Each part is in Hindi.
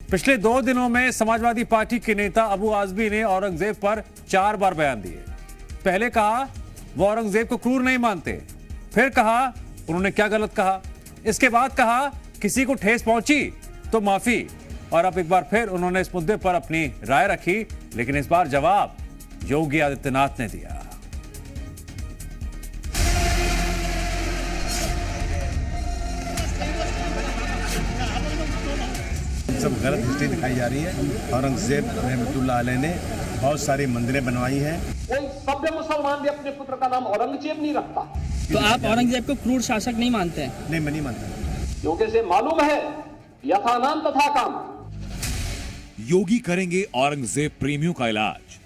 पिछले 2 दिनों में समाजवादी पार्टी के नेता अबू आजमी ने औरंगजेब पर 4 बार बयान दिए। पहले कहा वो औरंगजेब को क्रूर नहीं मानते, फिर कहा उन्होंने क्या गलत कहा, इसके बाद कहा किसी को ठेस पहुंची तो माफी, और अब एक बार फिर उन्होंने इस मुद्दे पर अपनी राय रखी, लेकिन इस बार जवाब योगी आदित्यनाथ ने दिया। सब गलत हिस्ट्री दिखाई जा रही है। औरंगजेब रहमतुल्लाह अलैह ने बहुत सारी मंदिरें बनवाई हैं। कोई सभ्य मुसलमान भी अपने पुत्र का नाम औरंगजेब नहीं रखता। तो आप औरंगजेब को क्रूर शासक नहीं मानते हैं? नहीं, मैं नहीं मानता, क्योंकि से मालूम है यथा नाम तथा काम। योगी करेंगे औरंगजेब प्रेमियों का इलाज।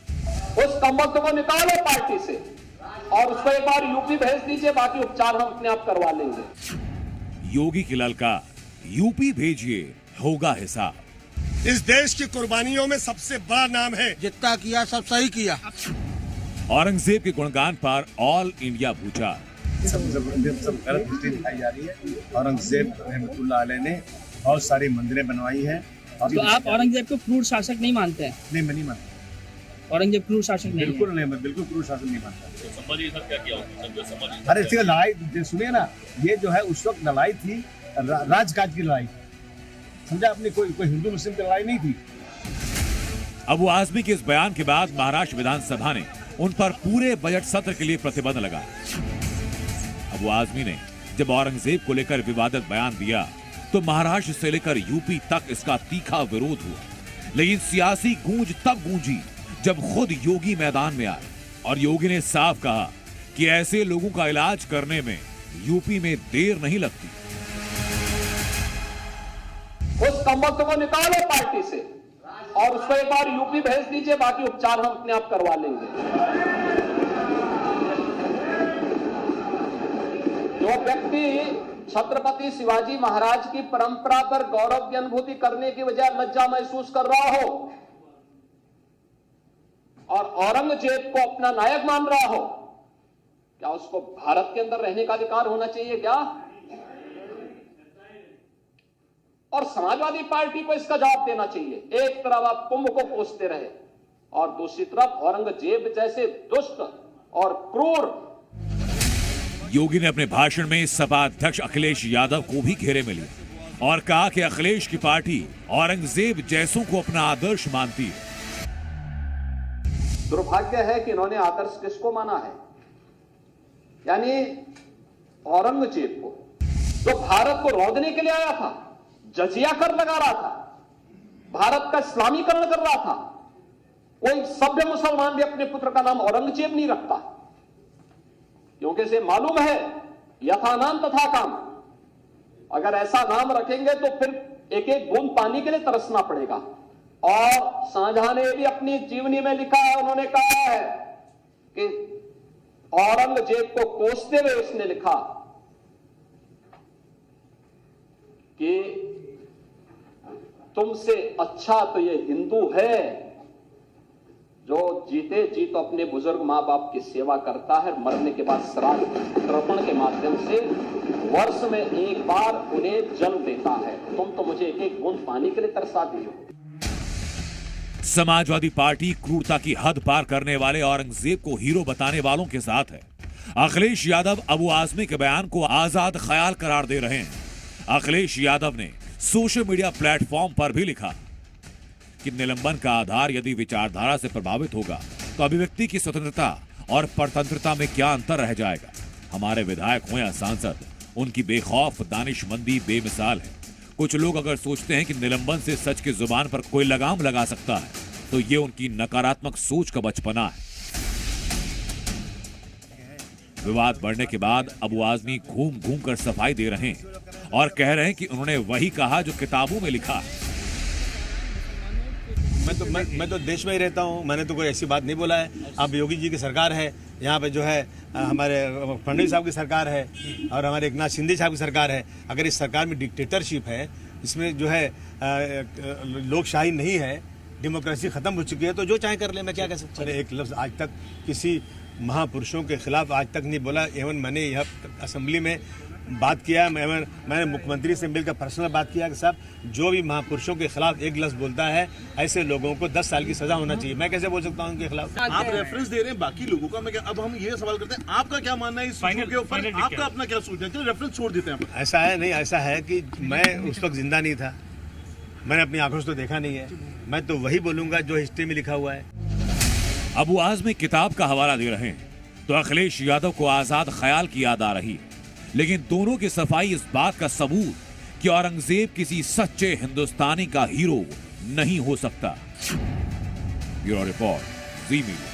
उस कमबख्त को निकालो पार्टी से और उसको एक बार यूपी भेज दीजिए, बाकी उपचार हम अपने आप करवा लेंगे। योगी की ललकार, यूपी भेजिए, होगा हिसाब। इस देश की कुर्बानियों में सबसे बड़ा नाम है जितना किया सब सही किया। औरंगजेब के गुणगान पर ऑल इंडिया भूचाल। सब गलत हिस्ट्री दिखाई जा रही है। औरंगजेब रहमतुल्लाह अलैह ने बहुत सारी मंदिरें बनवाई हैं। तो आप औरंगजेब को क्रूर शासक नहीं मानते हैं? नहीं, मैं नहीं मानता। औरंगजेब क्रूर शासक नहीं? बिल्कुल नहीं, मैं बिल्कुल क्रूर शासन नहीं मानता। संभाजी सर क्या किया? अरे इसकी लड़ाई सुनिए ना, ये जो है उस वक्त लड़ाई थी राजकाज की लड़ाई, समझा आपने? कोई हिंदू मुस्लिम की लड़ाई नहीं थी। अबू आजमी के इस बयान के बाद महाराष्ट्र विधानसभा ने उन पर पूरे बजट सत्र के लिए प्रतिबंध लगाया। अबू आजमी ने जब औरंगजेब को लेकर विवादित बयान दिया तो महाराष्ट्र से लेकर यूपी तक इसका तीखा विरोध हुआ, लेकिन सियासी गूंज तब गूंजी जब खुद योगी मैदान में आए और योगी ने साफ कहा कि ऐसे लोगों का इलाज करने में यूपी में देर नहीं लगती। उस कमबख्त को निकालो पार्टी से और उसको एक बार यूपी भेज दीजिए, बाकी उपचार हम अपने आप करवा लेंगे। जो व्यक्ति छत्रपति शिवाजी महाराज की परंपरा पर गौरव की अनुभूति करने की बजाय लज्जा महसूस कर रहा हो और औरंगजेब को अपना नायक मान रहा हो, क्या उसको भारत के अंदर रहने का अधिकार होना चाहिए क्या? और समाजवादी पार्टी को इसका जवाब देना चाहिए। एक तरफ आप कुंभ को कोसते रहे और दूसरी तरफ औरंगजेब जैसे दुष्ट और क्रूर। योगी ने अपने भाषण में सपा अध्यक्ष अखिलेश यादव को भी घेरे में लिया और कहा कि अखिलेश की पार्टी औरंगजेब जैसों को अपना आदर्श मानती है। दुर्भाग्य है कि इन्होंने आदर्श किसको माना है, यानी औरंगजेब को, जो भारत को रौंदने के लिए आया था, जजिया कर लगा रहा था, भारत का इस्लामीकरण कर रहा था। कोई सभ्य मुसलमान भी अपने पुत्र का नाम औरंगजेब नहीं रखता, क्योंकि से मालूम है यथा नाम तथा काम। अगर ऐसा नाम रखेंगे तो फिर एक एक बूंद पानी के लिए तरसना पड़ेगा। और शाहजहां ने भी अपनी जीवनी में लिखा है, उन्होंने कहा है कि औरंगजेब को कोसते हुए उसने लिखा कि तुमसे अच्छा तो ये हिंदू है जो जीते जी तो अपने बुजुर्ग मां बाप की सेवा करता है, मरने के बाद श्राद्ध तर्पण के माध्यम से वर्ष में एक बार उन्हें जल देता है। तुम तो मुझे एक एक बूंद पानी के लिए तरसा दी हो। समाजवादी पार्टी क्रूरता की हद पार करने वाले औरंगजेब को हीरो बताने वालों के साथ है। अखिलेश यादव अबू आजमी के बयान को आजाद ख्याल करार दे रहे हैं। अखिलेश यादव ने सोशल मीडिया प्लेटफॉर्म पर भी लिखा कि निलंबन का आधार यदि विचारधारा से प्रभावित होगा तो अभिव्यक्ति की स्वतंत्रता और परतंत्रता में क्या अंतर रह जाएगा। हमारे विधायक हो या सांसद, उनकी बेखौफ दानिशमंदी बेमिसाल है। कुछ लोग अगर सोचते हैं कि निलंबन से सच की जुबान पर कोई लगाम लगा सकता है तो ये उनकी नकारात्मक सोच का बचपना है। विवाद बढ़ने के बाद अबू आजमी घूम घूम कर सफाई दे रहे हैं और कह रहे हैं कि उन्होंने वही कहा जो किताबों में लिखा है। मैं तो देश में ही रहता हूँ, मैंने तो कोई ऐसी बात नहीं बोला है। अब योगी जी की सरकार है, यहाँ पे जो है हमारे फडणवीस साहब की सरकार है और हमारे एकनाथ शिंदे साहब की सरकार है। अगर इस सरकार में डिक्टेटरशिप है, इसमें जो है लोकशाही नहीं है, डेमोक्रेसी खत्म हो चुकी है, तो जो चाहे कर ले, मैं क्या कह सकता हूँ। एक लफ्ज़ आज तक किसी महापुरुषों के खिलाफ आज तक नहीं बोला। एवं मैंने यह असेंबली में बात किया, मैंने मुख्यमंत्री से मिलकर पर्सनल बात किया कि साहब जो भी महापुरुषों के खिलाफ एक लफ्ज बोलता है ऐसे लोगों को 10 साल की सजा होना चाहिए। मैं कैसे बोल सकता हूँ उनके खिलाफ? आप रेफरेंस दे रहे हैं बाकी लोगों का, मैं अब हम ये सवाल करते हैं आपका क्या मानना है इस इशू के ऊपर, आपका अपना क्या सोचना है? रेफरेंस छोड़ देते हैं। ऐसा है नहीं, ऐसा है कि मैं उस वक्त जिंदा नहीं था, मैंने अपनी आंखों से तो देखा नहीं है, मैं तो वही बोलूंगा जो हिस्ट्री में लिखा हुआ है। अबू आज़मी किताब का हवाला दे रहे हैं तो अखिलेश यादव को आजाद ख्याल की याद आ रही है, लेकिन दोनों की सफाई इस बात का सबूत कि औरंगजेब किसी सच्चे हिंदुस्तानी का हीरो नहीं हो सकता। ब्यूरो रिपोर्ट, जी मीडिया।